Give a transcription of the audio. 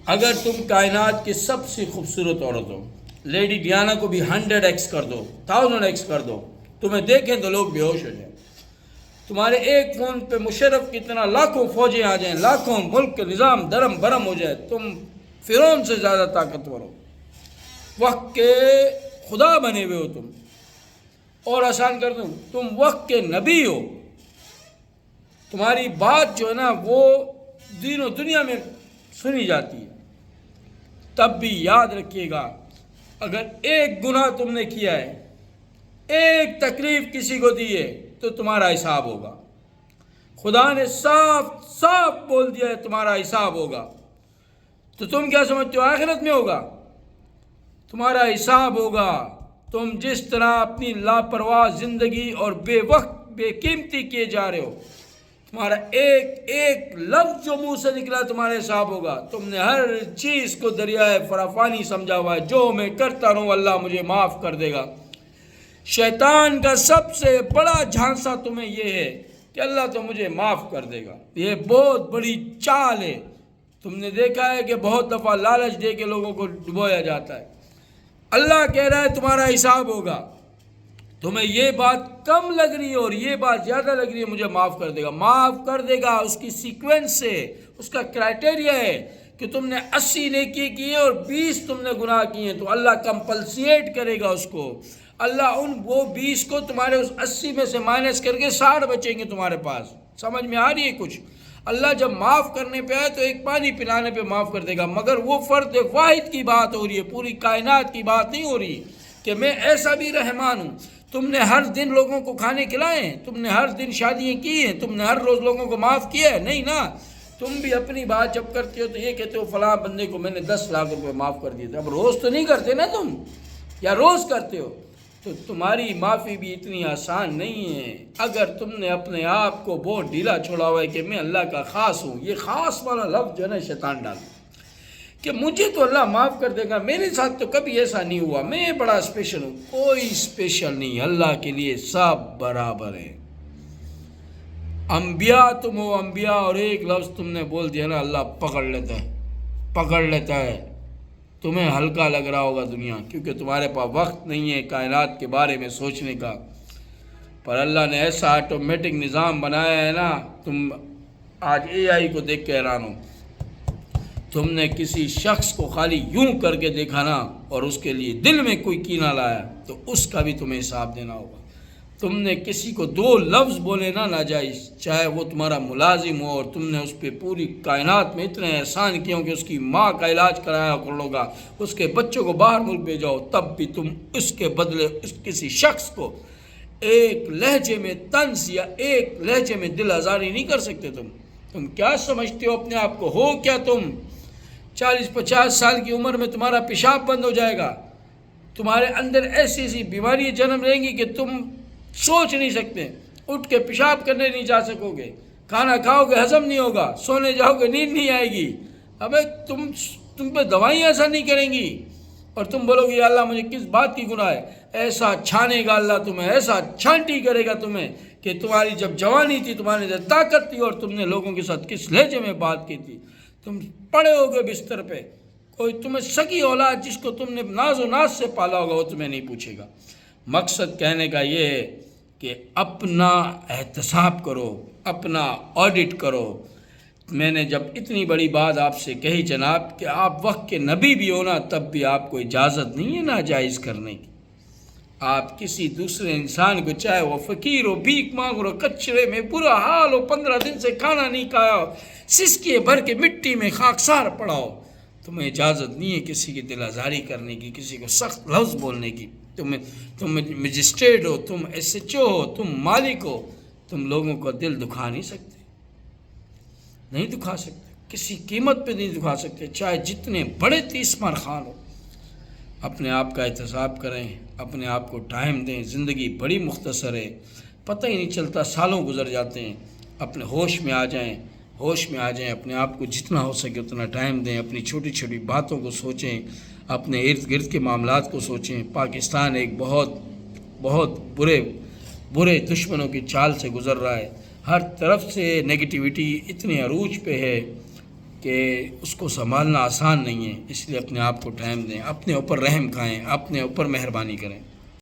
اگر تم کائنات کی سب سے خوبصورت عورت ہو، لیڈی ڈیانا کو بھی 100x کر دو، 1000x کر دو، تمہیں دیکھیں تو لوگ بے ہوش ہو جائیں۔ تمہارے ایک فون پہ مشرف کی طرح لاکھوں فوجیں آ جائیں، لاکھوں ملک کے نظام درم برم ہو جائے، تم فرعون سے زیادہ طاقتور ہو، وقت کے خدا بنے ہوئے ہو تم، اور آسان کر دوں تم وقت کے نبی ہو، تمہاری بات جو ہے نا وہ دین و دنیا میں سنی جاتی ہے، تب بھی یاد رکھیے گا اگر ایک گناہ تم نے کیا ہے، ایک تکلیف کسی کو دی ہے تو تمہارا حساب ہوگا۔ خدا نے صاف صاف بول دیا ہے تمہارا حساب ہوگا۔ تو تم کیا سمجھتے ہو آخرت میں ہوگا؟ تمہارا حساب ہوگا۔ تم جس طرح اپنی لاپرواہ زندگی اور بے وقت بے قیمتی کیے جا رہے ہو، تمہارا ایک ایک لفظ جو منہ سے نکلا تمہارا حساب ہوگا۔ تم نے ہر چیز کو دریائے فراوانی سمجھا ہوا ہے، جو میں کرتا رہوں اللہ مجھے معاف کر دے گا۔ شیطان کا سب سے بڑا جھانسا تمہیں یہ ہے کہ اللہ تو مجھے معاف کر دے گا۔ یہ بہت بڑی چال ہے۔ تم نے دیکھا ہے کہ بہت دفعہ لالچ دے کے لوگوں کو ڈبویا جاتا ہے۔ اللہ کہہ رہا ہے تمہارا حساب ہوگا۔ تمہیں یہ بات کم لگ رہی ہے اور یہ بات زیادہ لگ رہی ہے، مجھے معاف کر دے گا۔ معاف کر دے گا اس کی سیکوینس ہے، اس کا کرائٹیریا ہے کہ تم نے 80 نیکی کی ہے اور 20 تم نے گناہ کیے ہیں، تو اللہ کمپلسیٹ کرے گا اس کو۔ اللہ وہ 20 کو تمہارے اس 80 میں سے مائنس کر کے 60 بچیں گے تمہارے پاس۔ سمجھ میں آ رہی ہے کچھ؟ اللہ جب معاف کرنے پہ آئے تو ایک پانی پلانے پہ معاف کر دے گا، مگر وہ فرد واحد کی بات ہو رہی ہے، پوری کائنات کی بات نہیں ہو رہی کہ میں ایسا بھی رحمان ہوں۔ تم نے ہر دن لوگوں کو کھانے کھلائے ہیں، تم نے ہر دن شادیاں کی ہیں، تم نے ہر روز لوگوں کو معاف کیا ہے؟ نہیں نا۔ تم بھی اپنی بات جب کرتے ہو تو یہ کہتے ہو فلاں بندے کو میں نے 10 لاکھ روپے معاف کر دیے تھے۔ اب روز تو نہیں کرتے نا تم، یا روز کرتے ہو؟ تو تمہاری معافی بھی اتنی آسان نہیں ہے۔ اگر تم نے اپنے آپ کو بہت ڈھیلا چھوڑا ہوا ہے کہ میں اللہ کا خاص ہوں، یہ خاص والا لفظ جو ہے نا شیطان ڈال کہ مجھے تو اللہ معاف کر دے گا، میرے ساتھ تو کبھی ایسا نہیں ہوا، میں بڑا اسپیشل ہوں۔ کوئی اسپیشل نہیں، اللہ کے لیے سب برابر ہے۔ انبیاء تم ہو انبیاء، اور ایک لفظ تم نے بول دیا نا اللہ پکڑ لیتا ہے۔ تمہیں ہلکا لگ رہا ہوگا دنیا، کیونکہ تمہارے پاس وقت نہیں ہے کائنات کے بارے میں سوچنے کا، پر اللہ نے ایسا آٹومیٹک نظام بنایا ہے نا، تم آج AI کو دیکھ کے حیران ہو۔ تم نے کسی شخص کو خالی یوں کر کے دیکھا نا اور اس کے لیے دل میں کوئی کینہ لایا تو اس کا بھی تمہیں حساب دینا ہوگا۔ تم نے کسی کو 2 لفظ بولے نا ناجائز، چاہے وہ تمہارا ملازم ہو، اور تم نے اس پہ پوری کائنات میں اتنے احسان کیے ہوں کہ اس کی ماں کا علاج کرایا کرو گا، اس کے بچوں کو باہر ملک بھیجاؤ، تب بھی تم اس کے بدلے اس کسی شخص کو ایک لہجے میں طنز یا ایک لہجے میں دل آزاری نہیں کر سکتے۔ تم کیا سمجھتے ہو اپنے آپ کو؟ ہو کیا تم؟ 40-50 سال کی عمر میں تمہارا پیشاب بند ہو جائے گا، تمہارے اندر ایسی بیماری جنم لیں گی کہ تم سوچ نہیں سکتے، اٹھ کے پیشاب کرنے نہیں جا سکو گے، کھانا کھاؤ گے ہضم نہیں ہوگا، سونے جاؤ گے نیند نہیں آئے گی۔ ابے تم پہ دوائیاں ایسا نہیں کریں گی، اور تم بولو گے یا اللہ مجھے کس بات کی گناہ ہے؟ ایسا چھانے گا اللہ تمہیں، ایسا چھانٹی کرے گا تمہیں کہ تمہاری جب جوانی تھی، تمہارے اندر طاقت تھی، اور تم نے لوگوں کے ساتھ کس لہجے میں بات کی تھی۔ تم پڑے ہوگے بستر پہ، کوئی تمہیں سگی اولاد جس کو تم نے ناز و ناز سے پالا ہوگا وہ تمہیں نہیں پوچھے گا۔ مقصد کہنے کا یہ ہے کہ اپنا احتساب کرو، اپنا آڈٹ کرو۔ میں نے جب اتنی بڑی بات آپ سے کہی جناب کہ آپ وقت کے نبی بھی ہونا، تب بھی آپ کو اجازت نہیں ہے ناجائز کرنے کی۔ آپ کسی دوسرے انسان کو، چاہے وہ فقیر ہو، بھیک مانگ رہو، کچرے میں برا حال ہو، 15 دن سے کھانا نہیں کھایا ہو، سسکیے بھر کے مٹی میں خاکسار پڑا ہو، تمہیں اجازت نہیں ہے کسی کی دل آزاری کرنے کی، کسی کو سخت لفظ بولنے کی۔ تم مجسٹریٹ ہو، تم SHO ہو، تم مالک ہو، تم لوگوں کو دل دکھا نہیں سکتے، نہیں دکھا سکتے، کسی قیمت پہ نہیں دکھا سکتے، چاہے جتنے بڑے 30 مار خان ہو۔ اپنے آپ کا احتساب کریں، اپنے آپ کو ٹائم دیں۔ زندگی بڑی مختصر ہے، پتہ ہی نہیں چلتا، سالوں گزر جاتے ہیں۔ اپنے ہوش میں آ جائیں، اپنے آپ کو جتنا ہو سکے اتنا ٹائم دیں، اپنی چھوٹی چھوٹی باتوں کو سوچیں، اپنے ارد گرد کے معاملات کو سوچیں۔ پاکستان ایک بہت برے دشمنوں کی چال سے گزر رہا ہے، ہر طرف سے نیگیٹیوٹی اتنے عروج پہ ہے، کہ اس کو سنبھالنا آسان نہیں ہے، اس لیے اپنے آپ کو ٹائم دیں، اپنے اوپر رحم کھائیں، اپنے اوپر مہربانی کریں۔